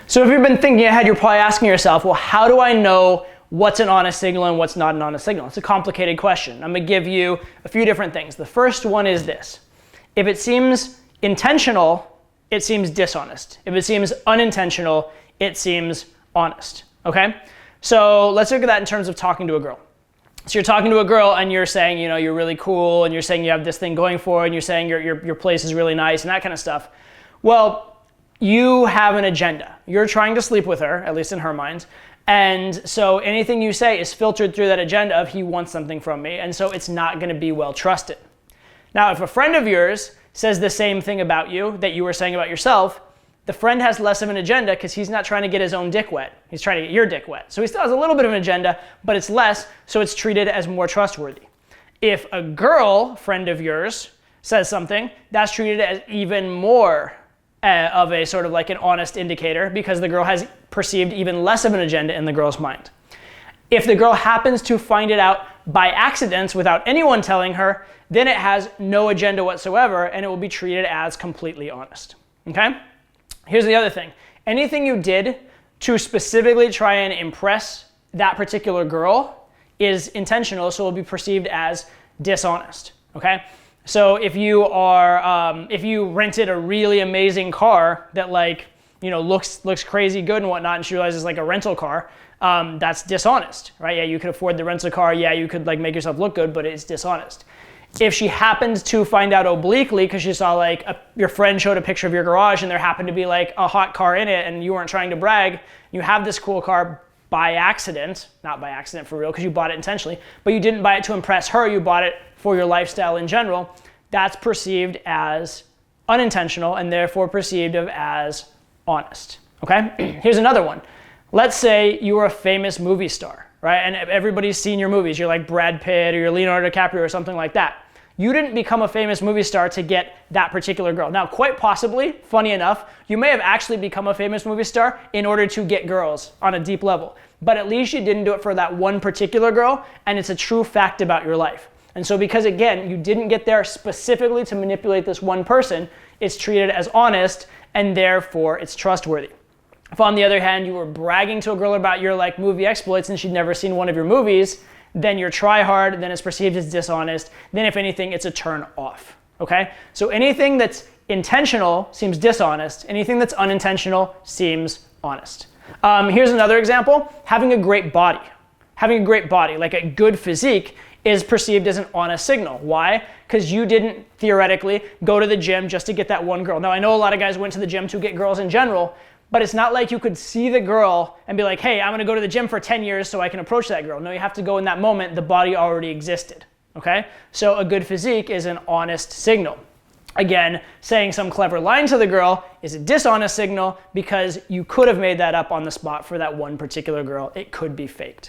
So if you've been thinking ahead, you're probably asking yourself, well, how do I know what's an honest signal and what's not an honest signal? It's a complicated question. I'm gonna give you a few different things. The first one is this. If it seems intentional, it seems dishonest. If it seems unintentional, it seems honest, okay? So let's look at that in terms of talking to a girl. So you're talking to a girl and you're saying, you know, you're really cool and you're saying you have this thing going for you and you're saying your place is really nice and that kind of stuff. Well, you have an agenda. You're trying to sleep with her, at least in her mind. And so anything you say is filtered through that agenda of he wants something from me. And so it's not going to be well trusted. Now, if a friend of yours says the same thing about you that you were saying about yourself, the friend has less of an agenda because he's not trying to get his own dick wet. He's trying to get your dick wet. So he still has a little bit of an agenda, but it's less, so it's treated as more trustworthy. If a girl friend of yours says something, that's treated as even more of a sort of like an honest indicator because the girl has perceived even less of an agenda in the girl's mind. If the girl happens to find it out by accident without anyone telling her, then it has no agenda whatsoever and it will be treated as completely honest, okay? Here's the other thing. Anything you did to specifically try and impress that particular girl is intentional, so it will be perceived as dishonest, okay? So if you rented a really amazing car that looks crazy good and whatnot, and she realizes like a rental car, that's dishonest, right? Yeah, you could afford the rental car. Yeah, you could like make yourself look good, but it's dishonest. If she happened to find out obliquely because she saw like your friend showed a picture of your garage and there happened to be like a hot car in it and you weren't trying to brag, you have this cool car by accident, not by accident for real because you bought it intentionally, but you didn't buy it to impress her, you bought it for your lifestyle in general, that's perceived as unintentional and therefore perceived of as honest, okay? Here's another one. Let's say you were a famous movie star, right? And everybody's seen your movies. You're like Brad Pitt or you're Leonardo DiCaprio or something like that. You didn't become a famous movie star to get that particular girl. Now, quite possibly, funny enough, you may have actually become a famous movie star in order to get girls on a deep level. But at least you didn't do it for that one particular girl, and it's a true fact about your life. And so because, again, you didn't get there specifically to manipulate this one person, it's treated as honest, and therefore it's trustworthy. If, on the other hand, you were bragging to a girl about your like movie exploits and she'd never seen one of your movies, then you're try hard, then it's perceived as dishonest, then if anything, it's a turn off, okay? So anything that's intentional seems dishonest, anything that's unintentional seems honest. Here's another example, having a great body. Having a great body, like a good physique, is perceived as an honest signal. Why? Because you didn't theoretically go to the gym just to get that one girl. Now, I know a lot of guys went to the gym to get girls in general, but it's not like you could see the girl and be like, hey, I'm gonna go to the gym for 10 years so I can approach that girl. No, you have to go in that moment, the body already existed, okay? So a good physique is an honest signal. Again, saying some clever line to the girl is a dishonest signal because you could have made that up on the spot for that one particular girl. It could be faked.